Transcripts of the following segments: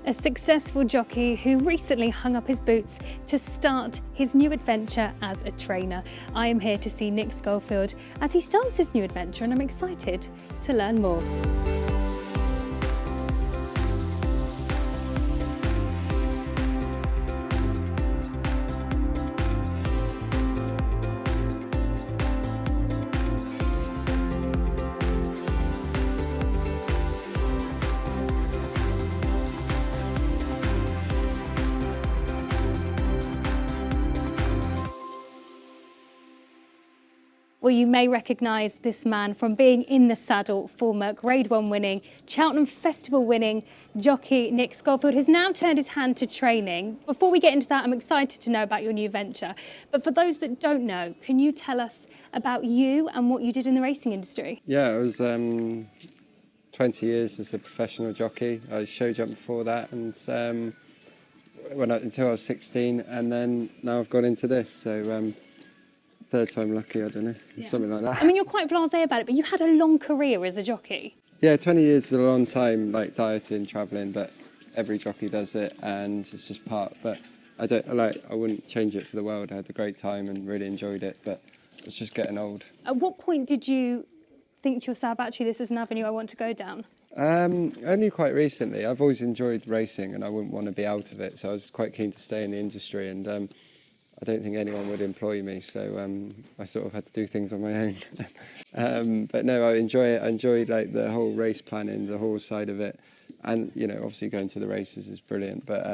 A successful jockey who recently hung up his boots to start his new adventure as a trainer. I am here to see Nick Scholfield as he starts his new adventure, and I'm excited to learn more. Well, you may recognise this man from being in the saddle, former Grade 1 winning, Cheltenham Festival winning jockey Nick Scholfield has now turned his hand to training. Before we get into that, I'm excited to know about your new venture. But for those that don't know, can you tell us about you and what you did in the racing industry? Yeah, I was 20 years as a professional jockey. I was show jump before that, and until I was 16, and then now I've gone into this. So third time lucky, I don't know, something like that. I mean, you're quite blasé about it, but you had a long career as a jockey. Yeah, 20 years is a long time, like dieting, travelling, but every jockey does it, and it's just part. But I wouldn't change it for the world. I had a great time and really enjoyed it, but it's just getting old. At what point did you think to yourself, actually, this is an avenue I want to go down? Only quite recently. I've always enjoyed racing, and I wouldn't want to be out of it, so I was quite keen to stay in the industry, and I don't think anyone would employ me, so I sort of had to do things on my own. But no, I enjoy it. I enjoy like the whole race planning, the horse side of it, and obviously going to the races is brilliant. But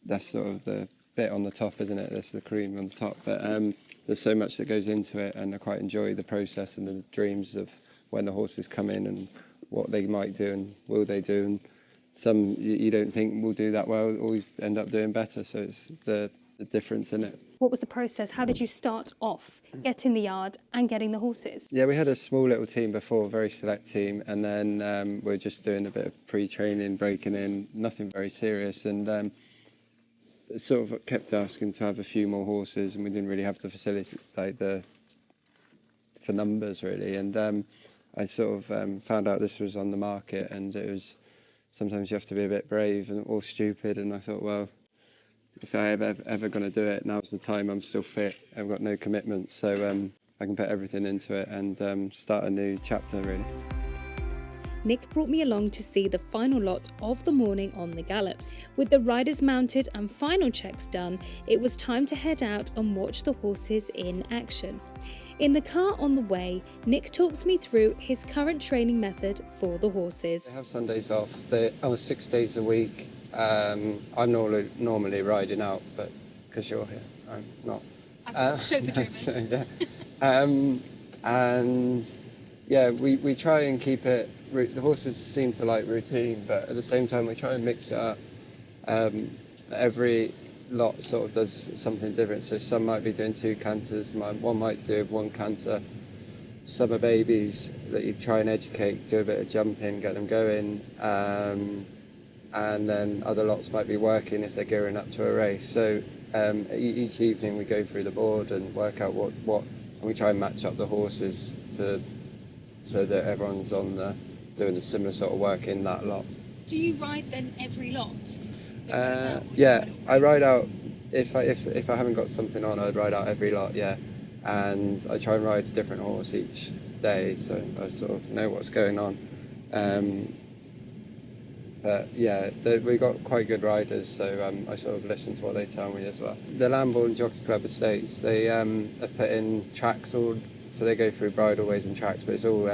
that's sort of the bit on the top, isn't it? That's the cream on the top. But there's so much that goes into it, and I quite enjoy the process and the dreams of when the horses come in and what they might do and will they do. And some you don't think will do that well always end up doing better. So it's the difference in it. What was the process? How did you start off getting the yard and getting the horses? Yeah, we had a small little team before, a very select team, and then we were just doing a bit of pre-training, breaking in, nothing very serious, and it sort of kept asking to have a few more horses, and we didn't really have the facility for numbers really, and I sort of found out this was on the market, and it was sometimes you have to be a bit brave or stupid, and I thought, well, if I ever going to do it, now's the time. I'm still fit. I've got no commitments, so I can put everything into it and start a new chapter, really. Nick brought me along to see the final lot of the morning on the gallops. With the riders mounted and final checks done, it was time to head out and watch the horses in action. In the car on the way, Nick talks me through his current training method for the horses. They have Sundays off. They're on 6 days a week. I'm normally riding out, but because you're here, I'm not. I've chauffeur driven. So, yeah. And yeah, we try and keep it. The horses seem to like routine, but at the same time we try and mix it up. Every lot sort of does something different. So some might be doing 2 canters, one might do 1 canter. Some are babies that you try and educate, do a bit of jumping, get them going. And then other lots might be working if they're gearing up to a race. So each evening we go through the board and work out what and we try and match up the horses so that everyone's doing a similar sort of work in that lot. Do you ride then every lot? Yeah, I ride out if I haven't got something on, I'd ride out every lot. Yeah, and I try and ride a different horse each day, so I sort of know what's going on. But yeah, we've got quite good riders, so I sort of listen to what they tell me as well. The Lambourn Jockey Club estates, they have put in tracks, so they go through bridleways and tracks, but it's all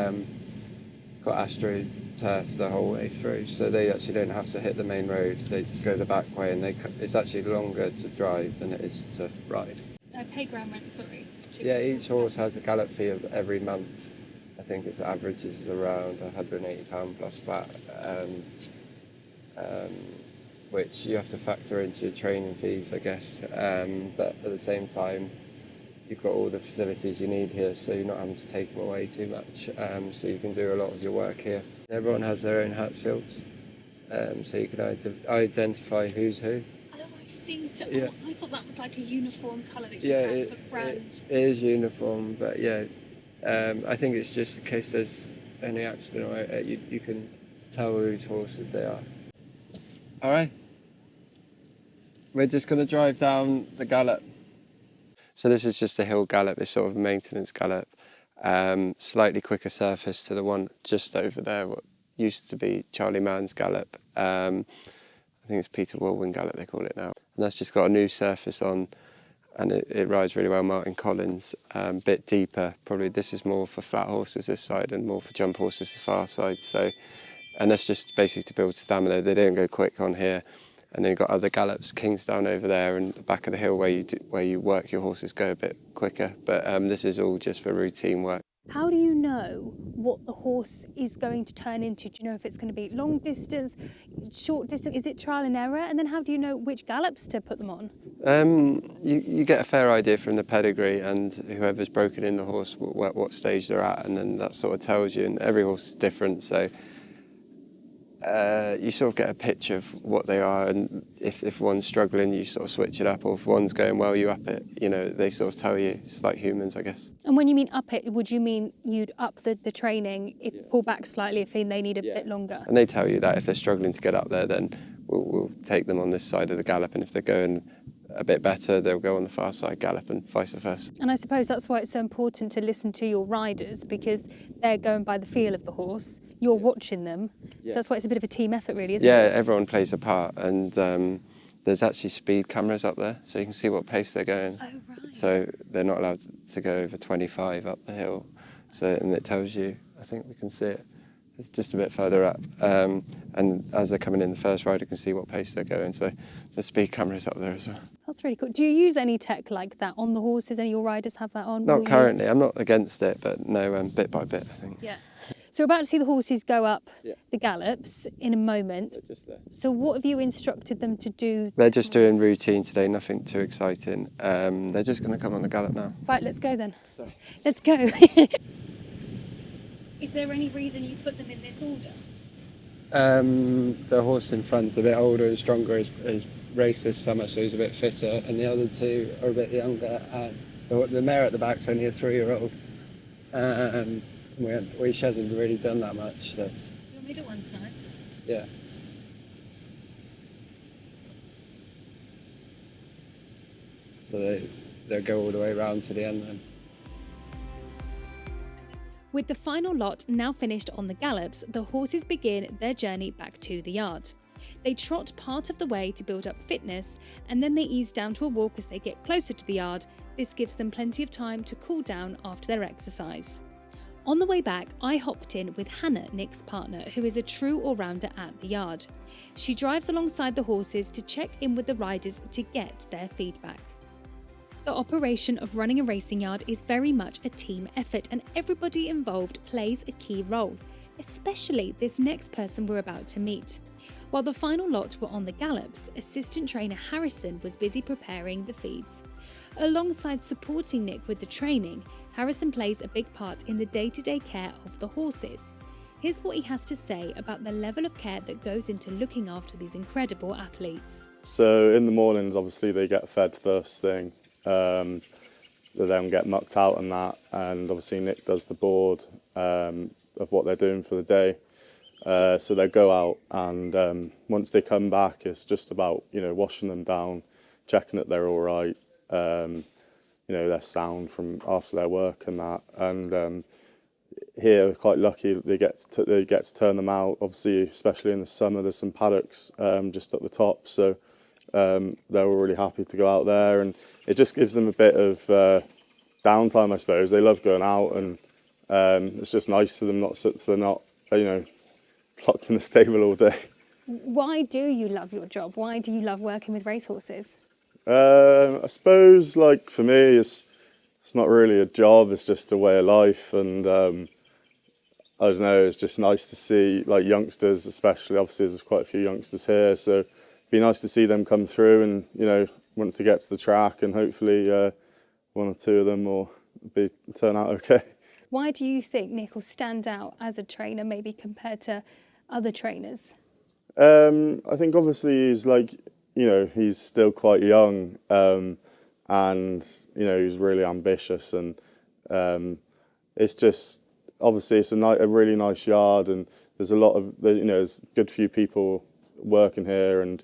got AstroTurf the whole way through, so they actually don't have to hit the main road, they just go the back way, and it's actually longer to drive than it is to ride. Pay ground rent, sorry. Yeah, each horse has a gallop fee of every month. I think its average is around £180 plus VAT. Which you have to factor into your training fees, I guess. But at the same time, you've got all the facilities you need here, so you're not having to take them away too much. So you can do a lot of your work here. Everyone has their own hat silks, so you can identify who's who. Oh, I see. So Yeah. I thought that was like a uniform colour that you Yeah, had for brand. it is uniform, but yeah, I think it's just in case there's any accident, or you can tell whose horses they are. All right. We're just going to drive down the gallop. So this is just a hill gallop, it's sort of a maintenance gallop. Slightly quicker surface to the one just over there, what used to be Charlie Mann's gallop. I think it's Peter Woolwyn gallop they call it now. And that's just got a new surface on, and it rides really well. Martin Collins, bit deeper. Probably this is more for flat horses this side and more for jump horses the far side. So, and that's just basically to build stamina. They don't go quick on here. And then you've got other gallops, Kingsdown over there, and the back of the hill where you work your horses go a bit quicker. But this is all just for routine work. How do you know what the horse is going to turn into? Do you know if it's going to be long distance, short distance? Is it trial and error? And then how do you know which gallops to put them on? You get a fair idea from the pedigree and whoever's broken in the horse, what stage they're at, and then that sort of tells you. And every horse is different, so you sort of get a picture of what they are, and if one's struggling, you sort of switch it up, or if one's going well, you up it. You know, they sort of tell you. It's like humans, I guess. And when you mean up it, would you mean you'd up the training, pull back slightly if they need a bit longer? And they tell you that if they're struggling to get up there, then we'll take them on this side of the gallop, and if they're going a bit better, they'll go on the far side gallop, and vice versa. And I suppose that's why it's so important to listen to your riders, because they're going by the feel of the horse, you're watching them, so that's why it's a bit of a team effort really, isn't it? Yeah, everyone plays a part, and there's actually speed cameras up there, so you can see what pace they're going. Oh, right. So they're not allowed to go over 25 up the hill, and it tells you, I think we can see it, it's just a bit further up, and as they're coming in, the first rider can see what pace they're going, so the speed camera's up there as well. That's really cool. Do you use any tech like that on the horses? Any of your riders have that on? Not currently, I'm not against it, but no, bit by bit, I think. Yeah. So we're about to see the horses go up the gallops in a moment. They're just there. So what have you instructed them to do? They're just doing routine today, nothing too exciting. They're just going to come on the gallop now. Right, let's go then. Sorry. Let's go. Is there any reason you put them in this order? The horse in front's a bit older and stronger, has raced this summer, so he's a bit fitter, and the other two are a bit younger. The mare at the back's only a 3-year-old. She hasn't really done that much. So. Your middle one's nice. Yeah. So they'll go all the way round to the end then. With the final lot now finished on the gallops, the horses begin their journey back to the yard. They trot part of the way to build up fitness, and then they ease down to a walk as they get closer to the yard. This gives them plenty of time to cool down after their exercise. On the way back, I hopped in with Hannah, Nick's partner, who is a true all-rounder at the yard. She drives alongside the horses to check in with the riders to get their feedback. The operation of running a racing yard is very much a team effort, and everybody involved plays a key role, especially this next person we're about to meet. While the final lot were on the gallops, assistant trainer Harrison was busy preparing the feeds. Alongside supporting Nick with the training, Harrison plays a big part in the day-to-day care of the horses. Here's what he has to say about the level of care that goes into looking after these incredible athletes. So in the mornings, obviously they get fed first thing. They then get mucked out and that, and obviously Nick does the board of what they're doing for the day. So they go out, and once they come back, it's just about washing them down, checking that they're all right, they're sound from after their work and that. And here we're quite lucky that they get to turn them out. Obviously, especially in the summer, there's some paddocks just at the top, so they're all really happy to go out there, and it just gives them a bit of downtime, I suppose. They love going out, and it's just nice to them, so they're not locked in the stable all day. Why do you love your job? Why do you love working with racehorses? I suppose, for me, it's not really a job, it's just a way of life, and I don't know, it's just nice to see youngsters, especially. Obviously there's quite a few youngsters here, so it'd be nice to see them come through, and once they get to the track, and hopefully one or two of them will turn out okay. Why do you think Nick will stand out as a trainer, maybe compared to other trainers? I think obviously he's he's still quite young, and he's really ambitious, and it's just obviously it's a really nice yard, and there's a lot of there's a good few people working here, and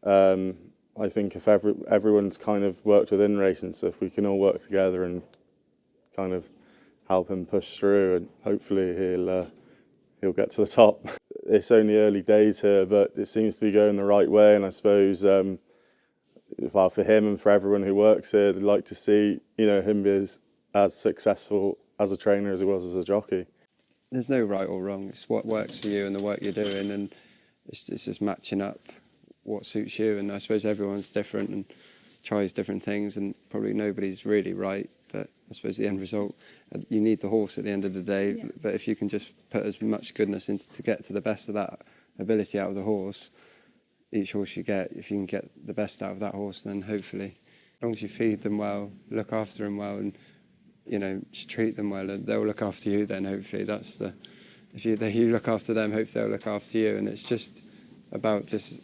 I think if everyone's kind of worked within racing, so if we can all work together and kind of help him push through, and hopefully he'll get to the top. It's only early days here, but it seems to be going the right way, and I suppose well, for him and for everyone who works here, they'd like to see him be as successful as a trainer as he was as a jockey. There's no right or wrong. It's what works for you and the work you're doing, and it's just matching up what suits you. And I suppose everyone's different and tries different things, and probably nobody's really right. But I suppose the end result, you need the horse at the end of the day. Yeah. But if you can just put as much goodness into to get to the best of that ability out of the horse, each horse you get, if you can get the best out of that horse, then hopefully, as long as you feed them well, look after them well, and treat them well, and they'll look after you. Then hopefully that's if you look after them, hopefully they'll look after you. And it's just about just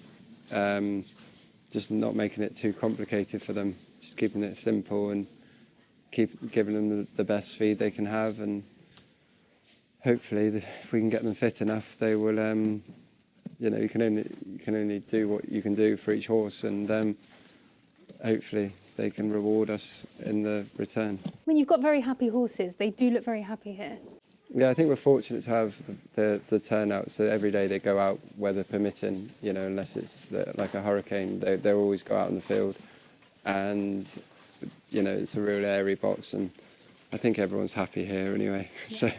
not making it too complicated for them, just keeping it simple and keep giving them the best feed they can have. And hopefully, if we can get them fit enough, they will. You can only do what you can do for each horse, and hopefully they can reward us in the return. I mean, you've got very happy horses. They do look very happy here. Yeah, I think we're fortunate to have the turnout. So every day they go out, weather permitting, unless it's like a hurricane, they always go out in the field. And, it's a real airy box, and I think everyone's happy here anyway. So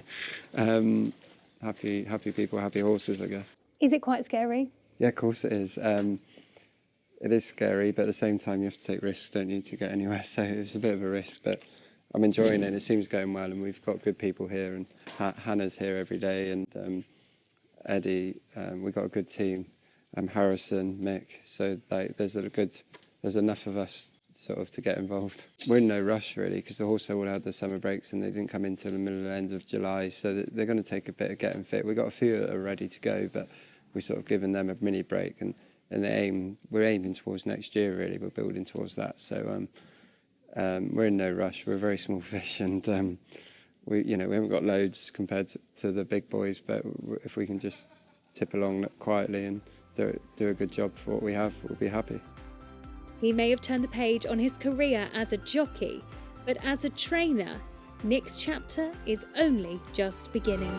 happy people, happy horses, I guess. Is it quite scary? Yeah, of course it is. It is scary, but at the same time you have to take risks, don't you, to get anywhere. So it's a bit of a risk, but I'm enjoying it. It seems going well, and we've got good people here, and Hannah's here every day, and Eddie. We've got a good team. Harrison, Mick. So there's enough of us sort of to get involved. We're in no rush really, because the horse all had the summer breaks and they didn't come in till the middle and end of July. So they're going to take a bit of getting fit. We've got a few that are ready to go, but we're sort of giving them a mini break, and we're aiming towards next year really. We're building towards that. So we're in no rush. We're a very small fish, and we haven't got loads compared to the big boys, but if we can just tip along quietly and do a good job for what we have, we'll be happy. He may have turned the page on his career as a jockey, but as a trainer, Nick's chapter is only just beginning.